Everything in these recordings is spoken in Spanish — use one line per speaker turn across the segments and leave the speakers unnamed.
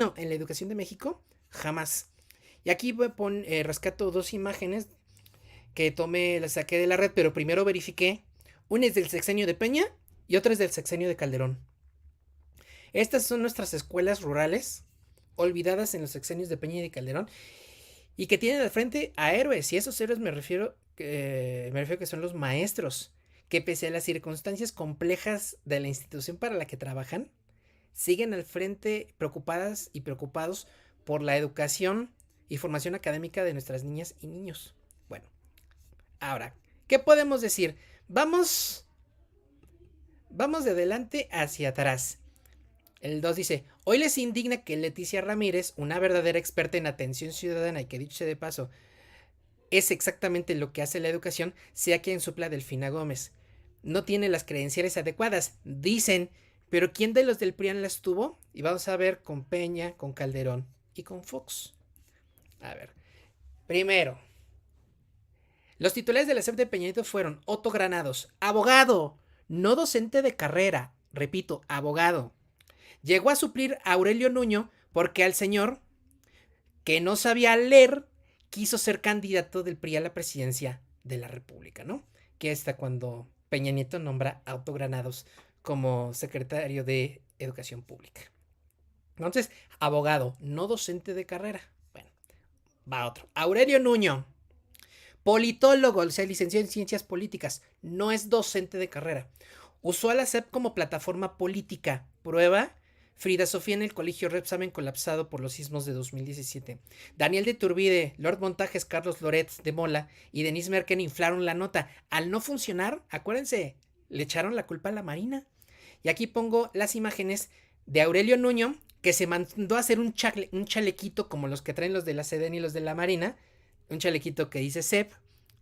No, en la educación de México, jamás. Y aquí rescato dos imágenes que tomé, las saqué de la red, pero primero verifiqué. Una es del sexenio de Peña y otra es del sexenio de Calderón. Estas son nuestras escuelas rurales, olvidadas en los sexenios de Peña y de Calderón, y que tienen al frente a héroes. Y a esos héroes me refiero que son los maestros, que pese a las circunstancias complejas de la institución para la que trabajan, siguen al frente preocupadas y preocupados por la educación y formación académica de nuestras niñas y niños. Bueno, ahora, ¿qué podemos decir? Vamos de adelante hacia atrás. El 2 dice, hoy les indigna que Leticia Ramírez, una verdadera experta en atención ciudadana y que dicho sea de paso, es exactamente lo que hace la educación, sea quien supla a Delfina Gómez. No tiene las credenciales adecuadas, dicen, pero ¿quién de los del PRIAN las tuvo? Y vamos a ver con Peña, con Calderón y con Fox. A ver, primero, los titulares de la SEP de Peña Nieto fueron Otto Granados, abogado, no docente de carrera, repito, abogado. Llegó a suplir a Aurelio Nuño porque al señor, que no sabía leer, quiso ser candidato del PRI a la presidencia de la República, ¿no? Que está cuando Peña Nieto nombra a Otto Granados como secretario de Educación Pública. Entonces, abogado, no docente de carrera. Bueno, va otro. Aurelio Nuño, politólogo, se licenció en ciencias políticas, no es docente de carrera. Usó a la SEP como plataforma política. Prueba, Frida Sofía en el colegio Repsamen colapsado por los sismos de 2017. Daniel de Turbide, Lord Montajes, Carlos Loret de Mola y Denise Merken inflaron la nota. Al no funcionar, acuérdense, le echaron la culpa a la Marina. Y aquí pongo las imágenes de Aurelio Nuño, que se mandó a hacer un chalequito como los que traen los de la SEDEN y los de la Marina. Un chalequito que dice SEP,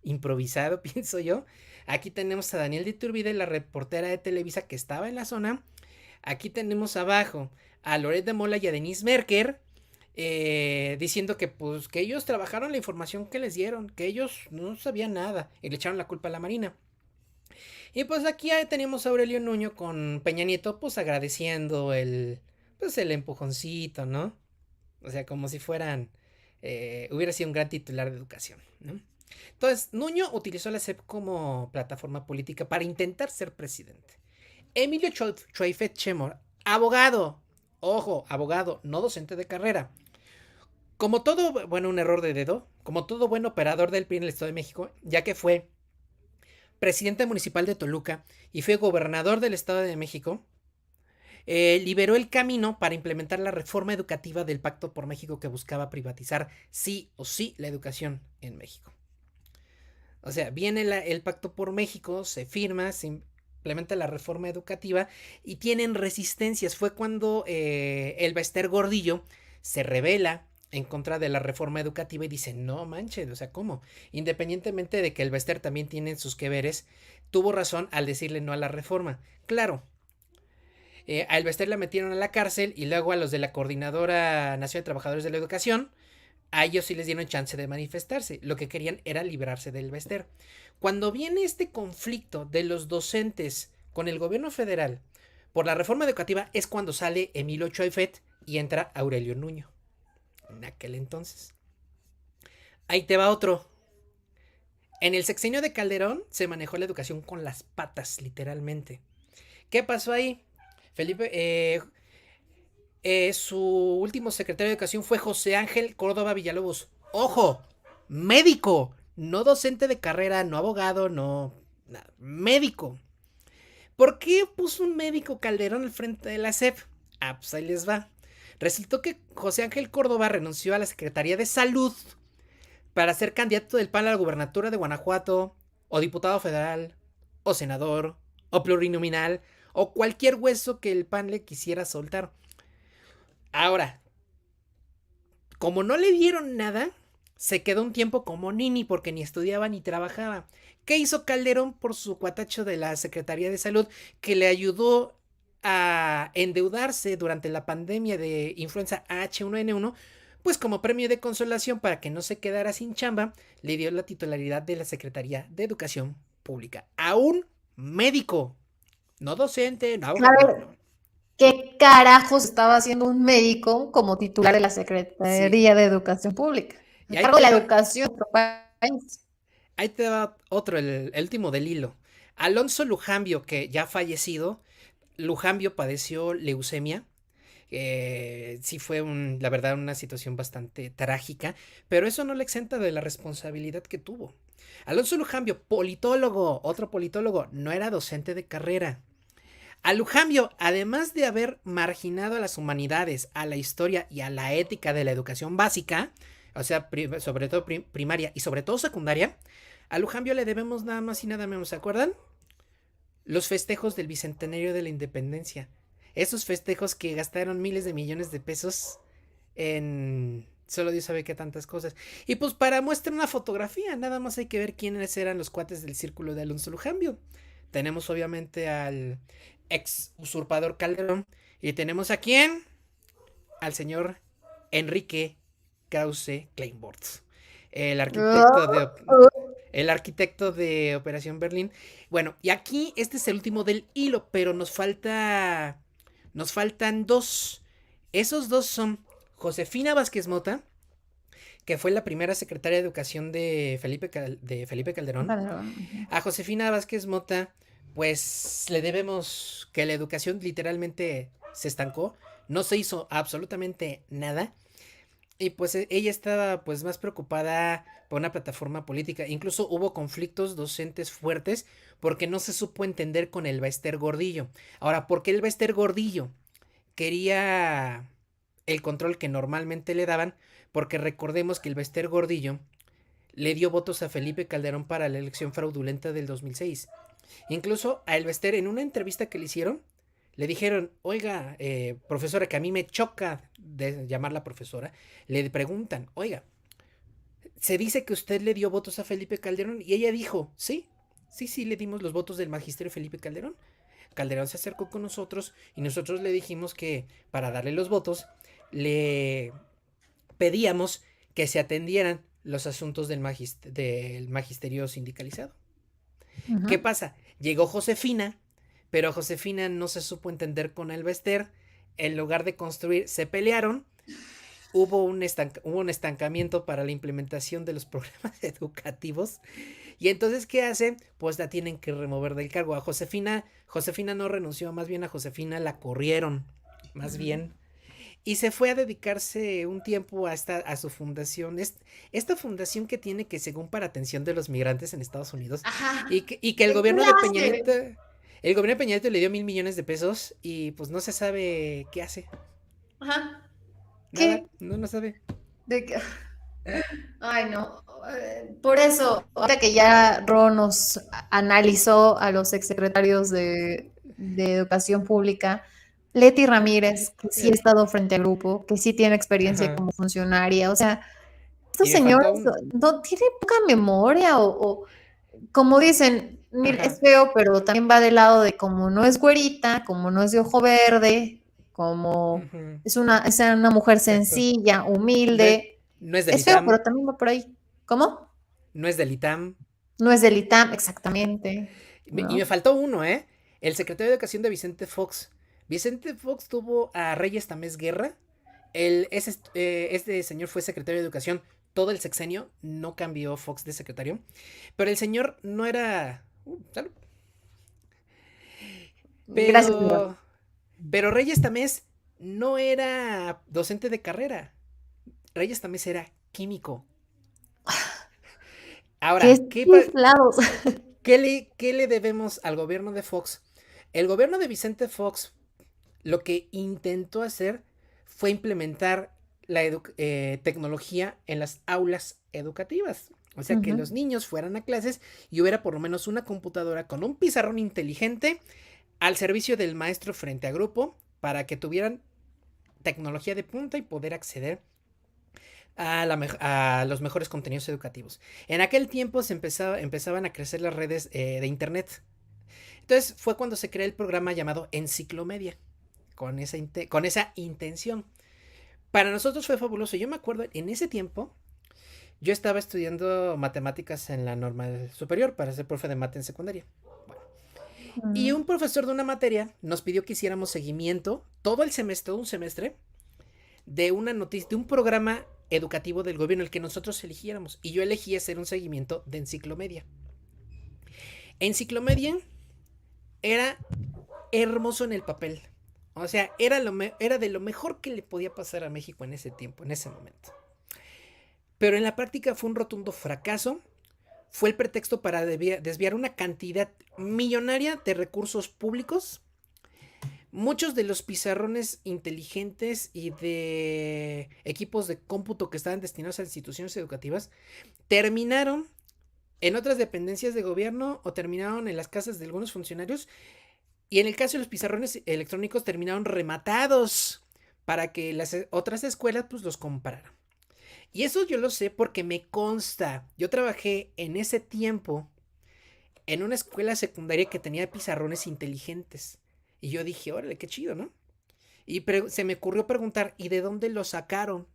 improvisado, pienso yo. Aquí tenemos a Daniel de Iturbide, la reportera de Televisa que estaba en la zona. Aquí tenemos abajo a Loret de Mola y a Denise Merker, diciendo que pues que ellos trabajaron la información que les dieron, que ellos no sabían nada y le echaron la culpa a la Marina. Y pues aquí tenemos a Aurelio Nuño con Peña Nieto pues agradeciendo el empujoncito, ¿no? O sea, como si hubiera sido un gran titular de educación, ¿no? Entonces, Nuño utilizó la SEP como plataforma política para intentar ser presidente. Emilio Choifet Chemor, abogado, ojo, abogado, no docente de carrera. Como todo, bueno, un error de dedo, como todo buen operador del PRI en el Estado de México, ya que fue presidente municipal de Toluca y fue gobernador del Estado de México, liberó el camino para implementar la reforma educativa del Pacto por México que buscaba privatizar sí o sí la educación en México. O sea, viene el Pacto por México, se firma, se implementa la reforma educativa y tienen resistencias. Fue cuando el Bester Gordillo se revela en contra de la reforma educativa y dice, no manches, o sea, ¿cómo? Independientemente de que el Bester también tiene sus que veres, tuvo razón al decirle no a la reforma. Claro, a Elvester la metieron a la cárcel y luego a los de la Coordinadora Nacional de Trabajadores de la Educación, a ellos sí les dieron chance de manifestarse. Lo que querían era librarse del Elvester. Cuando viene este conflicto de los docentes con el gobierno federal por la reforma educativa es cuando sale Emilio Choifet y entra Aurelio Nuño. En aquel entonces. Ahí te va otro. En el sexenio de Calderón se manejó la educación con las patas, literalmente. ¿Qué pasó ahí? Felipe, su último secretario de Educación fue José Ángel Córdoba Villalobos. ¡Ojo! Médico, no docente de carrera, no abogado, no. Nada, médico. ¿Por qué puso un médico Calderón al frente de la SEP? Ah, pues ahí les va. Resultó que José Ángel Córdoba renunció a la Secretaría de Salud para ser candidato del PAN a la gubernatura de Guanajuato, o diputado federal, o senador, o plurinominal, o cualquier hueso que el PAN le quisiera soltar. Ahora, como no le dieron nada, se quedó un tiempo como nini porque ni estudiaba ni trabajaba. ¿Qué hizo Calderón por su cuatacho de la Secretaría de Salud que le ayudó a endeudarse durante la pandemia de influenza H1N1? Pues como premio de consolación para que no se quedara sin chamba, le dio la titularidad de la Secretaría de Educación Pública a un médico, no docente, no abogado, no,
Claro,
no.
¿qué carajos estaba haciendo un médico como titular de la
Sí.
Secretaría de Educación Pública?
Y
A cargo de la educación de nuestro país.
ahí te va otro, el último del hilo. Alonso Lujambio, que ya fallecido, Lujambio padeció leucemia. Sí fue la verdad, una situación bastante trágica, pero eso no le exenta de la responsabilidad que tuvo. Alonso Lujambio, politólogo, otro politólogo, no era docente de carrera. A Lujambio, además de haber marginado a las humanidades, a la historia y a la ética de la educación básica, o sea, sobre todo primaria y sobre todo secundaria, a Lujambio le debemos nada más y nada menos, ¿se acuerdan? Los festejos del Bicentenario de la Independencia. Esos festejos que gastaron miles de millones de pesos en... Solo Dios sabe qué tantas cosas. Y pues para muestra una fotografía, nada más hay que ver quiénes eran los cuates del círculo de Alonso Lujambio. Tenemos obviamente al ex usurpador Calderón. Y tenemos a quién? Al señor Enrique Krause Kleinbort. El arquitecto de el arquitecto de Operación Berlín. Bueno, y aquí este es el último del hilo, pero nos faltan dos. Esos dos son Josefina Vázquez Mota, que fue la primera secretaria de Educación de Felipe Calderón. A Josefina Vázquez Mota, pues le debemos que la educación literalmente se estancó, no se hizo absolutamente nada. Y pues ella estaba pues más preocupada por una plataforma política. Incluso hubo conflictos docentes fuertes porque no se supo entender con el Bester Gordillo. Ahora, ¿por qué el Bester Gordillo quería el control que normalmente le daban? Porque recordemos que el Bester Gordillo le dio votos a Felipe Calderón para la elección fraudulenta del 2006. Incluso a Elvester, en una entrevista que le hicieron, le dijeron, oiga, profesora, que a mí me choca de llamarla profesora, le preguntan, oiga, se dice que usted le dio votos a Felipe Calderón y ella dijo, sí, sí, le dimos los votos del magisterio Felipe Calderón. Calderón se acercó con nosotros y nosotros le dijimos que para darle los votos le pedíamos que se atendieran los asuntos del magisterio sindicalizado. ¿Qué pasa? Llegó Josefina, pero Josefina no se supo entender con Elvester. En lugar de construir, se pelearon. Hubo un estancamiento para la implementación de los programas educativos. Y entonces, ¿qué hacen? Pues la tienen que remover del cargo. A Josefina no renunció, más bien a Josefina la corrieron, más bien. Y se fue a dedicarse un tiempo a su fundación, esta fundación que tiene que según para atención de los migrantes en Estados Unidos,
Ajá.
y que el
¿Qué
gobierno de Peña
hace?
Nieto, el gobierno de Peña Nieto le dio 1,000 millones de pesos y pues no se sabe qué hace,
Ajá.
nada,
¿Qué?
no sabe.
¿De qué? Ay, no. Por eso, ahora que ya Ro nos analizó a los exsecretarios de Educación Pública, Leti Ramírez, que sí ha estado frente al grupo, que sí tiene experiencia
Ajá.
como funcionaria, o sea, estos
Y me
señores
faltó uno.
no tienen poca memoria o como dicen, mira, es
Ajá.
feo, pero también va del lado de como no es güerita, como no es de ojo verde, como
Ujú.
es una mujer
Exacto.
sencilla,
No es,
humilde.
no es del
Es feo,
ITAM,
pero también va por ahí. ¿Cómo?
no es del ITAM.
No es del ITAM, exactamente,
Y me
¿no?
faltó uno, ¿eh? El secretario de Educación de Vicente Fox. Vicente Fox tuvo a Reyes Tamés Guerra. Este señor fue secretario de Educación todo el sexenio. No cambió Fox de secretario. Pero el señor no era... salud.
Gracias, señor.
Pero... Pero Reyes Tamés no era docente de carrera. Reyes Tamés era químico.
Qué
Ahora,
chiflados.
qué le debemos al gobierno de Fox? El gobierno de Vicente Fox lo que intentó hacer fue implementar la tecnología en las aulas educativas. O sea, que
Ujú.
los niños fueran a clases y hubiera por lo menos una computadora con un pizarrón inteligente al servicio del maestro frente a grupo para que tuvieran tecnología de punta y poder acceder a los mejores contenidos educativos. En aquel tiempo empezaban a crecer las redes de internet. Entonces fue cuando se creó el programa llamado Enciclomedia, con esa intención. Para nosotros fue fabuloso. Yo me acuerdo, en ese tiempo, yo estaba estudiando matemáticas en la normal superior para ser profe de mate en secundaria. Bueno, Y un profesor de una materia nos pidió que hiciéramos seguimiento todo el semestre, todo un semestre, de una noticia, de un programa educativo del gobierno, el que nosotros eligiéramos. Y yo elegí hacer un seguimiento de Enciclomedia. Enciclomedia era hermoso en el papel. O sea, era de lo mejor que le podía pasar a México en ese tiempo, en ese momento. Pero en la práctica fue un rotundo fracaso. Fue el pretexto para desviar una cantidad millonaria de recursos públicos. Muchos de los pizarrones inteligentes y de equipos de cómputo que estaban destinados a instituciones educativas terminaron en otras dependencias de gobierno o terminaron en las casas de algunos funcionarios. Y en el caso de los pizarrones electrónicos terminaron rematados para que las otras escuelas pues los compraran. Y eso yo lo sé porque me consta. Yo trabajé en ese tiempo en una escuela secundaria que tenía pizarrones inteligentes. Y yo dije, órale, qué chido, ¿no? Y se me ocurrió preguntar, ¿y de dónde lo sacaron?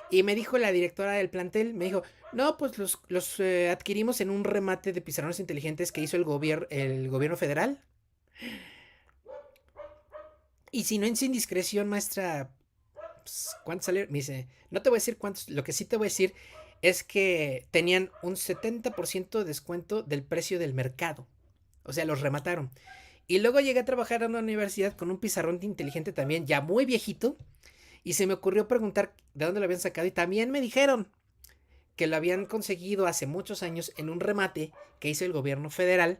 Y me dijo la directora del plantel, me dijo, no, pues los adquirimos en un remate de pizarrones inteligentes que hizo el gobierno federal. Y si no es indiscreción, maestra, pues, ¿cuántos salieron? Me dice, no te voy a decir cuántos, lo que sí te voy a decir es que tenían un 70% de descuento del precio del mercado. O sea, los remataron. Y luego llegué a trabajar en una universidad con un pizarrón inteligente también, ya muy viejito. Y se me ocurrió preguntar de dónde lo habían sacado. Y también me dijeron que lo habían conseguido hace muchos años en un remate que hizo el gobierno federal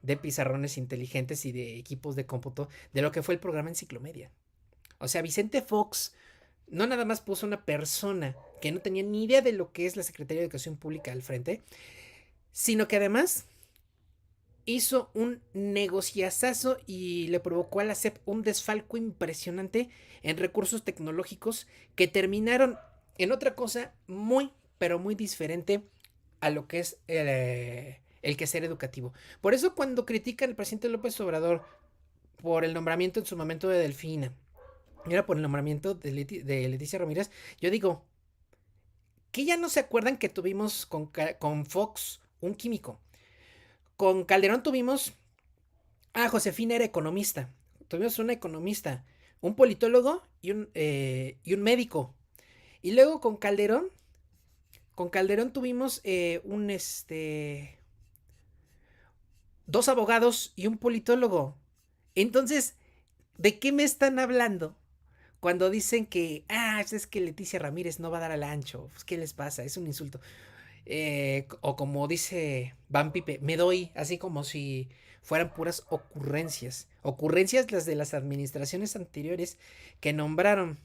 de pizarrones inteligentes y de equipos de cómputo de lo que fue el programa Enciclomedia. O sea, Vicente Fox no nada más puso una persona que no tenía ni idea de lo que es la Secretaría de Educación Pública al frente, sino que además hizo un negociazazo y le provocó a la SEP un desfalco impresionante en recursos tecnológicos que terminaron en otra cosa muy, pero muy diferente a lo que es el quehacer educativo. Por eso cuando critican al presidente López Obrador por el nombramiento en su momento de Delfina, y ahora por el nombramiento de Leticia Ramírez, yo digo, que ya no se acuerdan que tuvimos con Fox un químico. Con Calderón tuvimos. Josefina era economista. Tuvimos una economista, un politólogo y un médico. Y luego con Calderón tuvimos dos abogados y un politólogo. Entonces, ¿de qué me están hablando? Cuando dicen que, es que Leticia Ramírez no va a dar al ancho. Pues, ¿qué les pasa? Es un insulto. O como dice Van Pipe, me doy, así como si fueran puras ocurrencias. Ocurrencias las de las administraciones anteriores que nombraron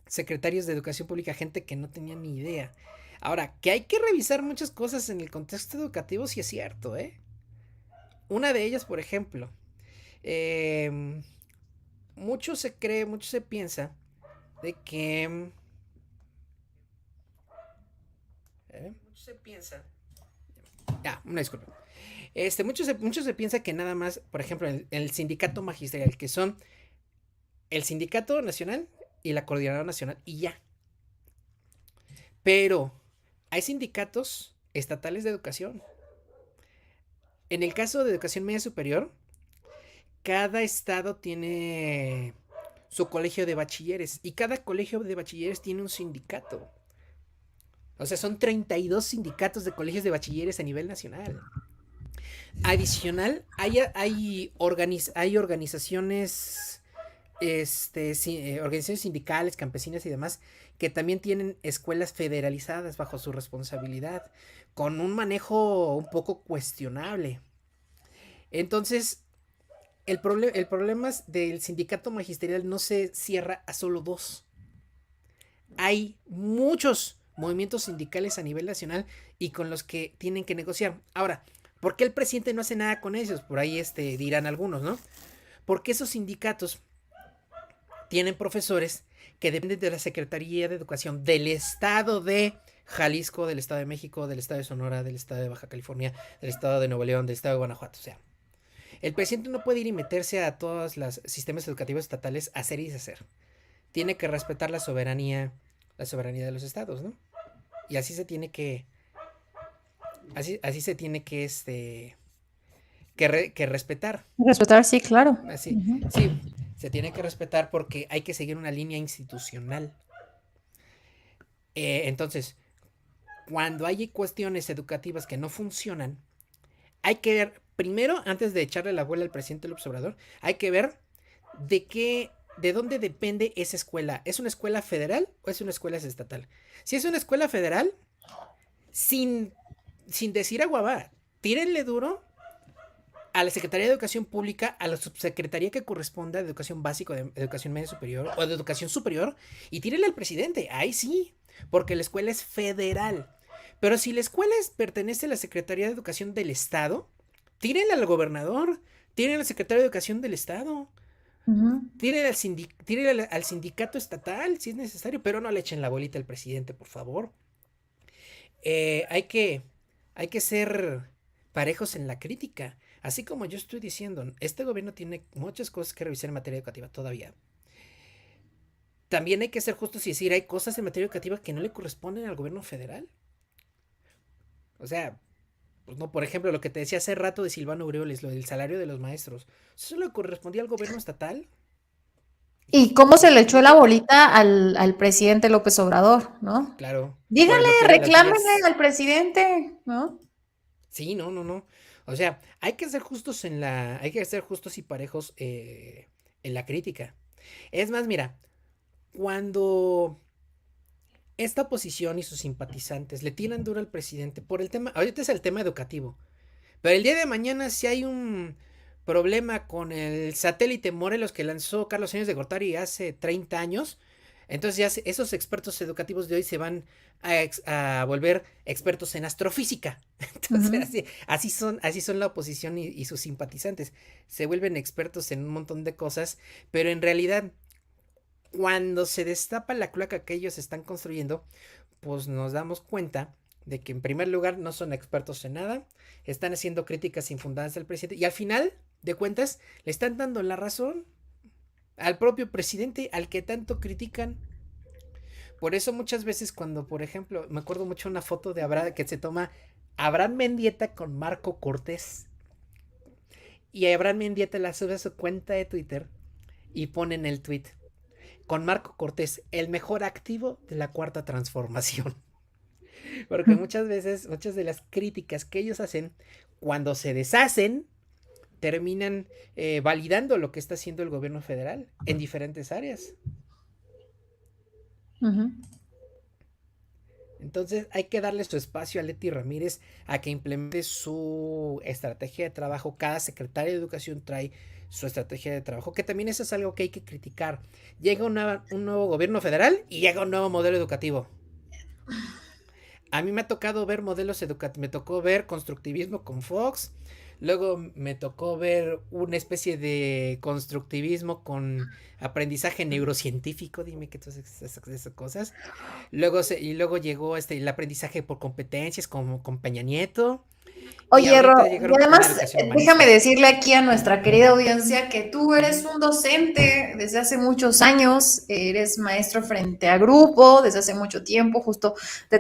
secretarios de educación pública, gente que no tenía ni idea. Ahora, que hay que revisar muchas cosas en el contexto educativo, sí es cierto, ¿eh? Una de ellas, por ejemplo, eh, mucho se piensa de que... mucho se piensa... una disculpa. Mucho se piensa que nada más, por ejemplo, el sindicato magisterial, que son el sindicato nacional y la coordinadora nacional, y ya. Pero hay sindicatos estatales de educación. En el caso de educación media superior, cada estado tiene su colegio de bachilleres y cada colegio de bachilleres tiene un sindicato. O sea, son 32 sindicatos de colegios de bachilleres a nivel nacional. Adicional, hay organizaciones, organizaciones sindicales, campesinas y demás, que también tienen escuelas federalizadas bajo su responsabilidad, con un manejo un poco cuestionable. Entonces, el problema del sindicato magisterial no se cierra a solo dos. Hay muchos movimientos sindicales a nivel nacional y con los que tienen que negociar. Ahora, ¿por qué el presidente no hace nada con ellos? Por ahí dirán algunos, ¿no? Porque esos sindicatos tienen profesores que dependen de la Secretaría de Educación del Estado de Jalisco, del Estado de México, del Estado de Sonora, del Estado de Baja California, del Estado de Nuevo León, del Estado de Guanajuato. O sea, el presidente no puede ir y meterse a todos los sistemas educativos estatales a hacer y deshacer. Tiene que respetar la soberanía de los estados, ¿no? Y así se tiene que Así se tiene que respetar.
Respetar, sí, claro.
Así,
Ujú.
sí, se tiene que respetar porque hay que seguir una línea institucional. Entonces, cuando hay cuestiones educativas que no funcionan, hay que ver, primero, antes de echarle la bola al presidente López Obrador, hay que ver de dónde depende esa escuela. ¿Es una escuela federal o es una escuela estatal? Si es una escuela federal, sin, sin decir aguabá, tírenle duro a la Secretaría de Educación Pública, a la subsecretaría que corresponda de Educación Básica, de Educación Media Superior o de Educación Superior, y tírenle al presidente. Ahí sí, porque la escuela es federal. Pero si la escuela pertenece a la Secretaría de Educación del Estado, tírenle al gobernador, tírenle al secretario de Educación del Estado,
Ujú.
tírenle al sindicato estatal si es necesario, pero no le echen la bolita al presidente, por favor. Eh, hay, que, hay que ser parejos en la crítica. Así como yo estoy diciendo, este gobierno tiene muchas cosas que revisar en materia educativa todavía. También hay que ser justos y decir, hay cosas en materia educativa que no le corresponden al gobierno federal. O sea, pues no, por ejemplo, lo que te decía hace rato de Silvano Aureoles, lo del salario de los maestros. ¿Eso le correspondía al gobierno estatal?
¿Y cómo se le echó la bolita al presidente López Obrador, no?
Claro, por
Díganle,
lo que eran las
reclámenle
guías.
al presidente, ¿no?
Sí, no, no, no. O sea, hay que ser justos y parejos en la crítica. Es más, mira, cuando esta oposición y sus simpatizantes le tiran duro al presidente por el tema, ahorita es el tema educativo, pero el día de mañana si hay un problema con el satélite Morelos que lanzó Carlos Sainz de Gortari hace 30 años, entonces ya esos expertos educativos de hoy se van a volver expertos en astrofísica. Entonces
Ujú,
así son la oposición y sus simpatizantes. Se vuelven expertos en un montón de cosas, pero en realidad cuando se destapa la cloaca que ellos están construyendo, pues nos damos cuenta de que en primer lugar no son expertos en nada, están haciendo críticas infundadas al presidente y al final de cuentas le están dando la razón al propio presidente al que tanto critican. Por eso muchas veces cuando, por ejemplo, me acuerdo mucho una foto de Abraham que se toma Abraham Mendieta con Marco Cortés y Abraham Mendieta la sube a su cuenta de Twitter y pone en el tweet con Marco Cortés, el mejor activo de la cuarta transformación. Porque muchas veces, muchas de las críticas que ellos hacen, cuando se deshacen, terminan validando lo que está haciendo el gobierno federal en diferentes áreas.
ujú.
Entonces hay que darle su espacio a Leti Ramírez a que implemente su estrategia de trabajo. Cada secretario de educación trae su estrategia de trabajo, que también eso es algo que hay que criticar. Llega un nuevo gobierno federal y llega un nuevo modelo educativo. A mí me ha tocado ver modelos educativos, me tocó ver constructivismo con Fox, luego me tocó ver una especie de constructivismo con aprendizaje neurocientífico, dime que todas esas cosas. Y luego llegó el aprendizaje por competencias con Peña Nieto y
Oye,
ahorita
Y
llegaron con una
además,
educación
déjame
humanista.
decirle aquí a nuestra querida audiencia que tú eres un docente desde hace muchos años, eres maestro frente a grupo desde hace mucho tiempo, justo te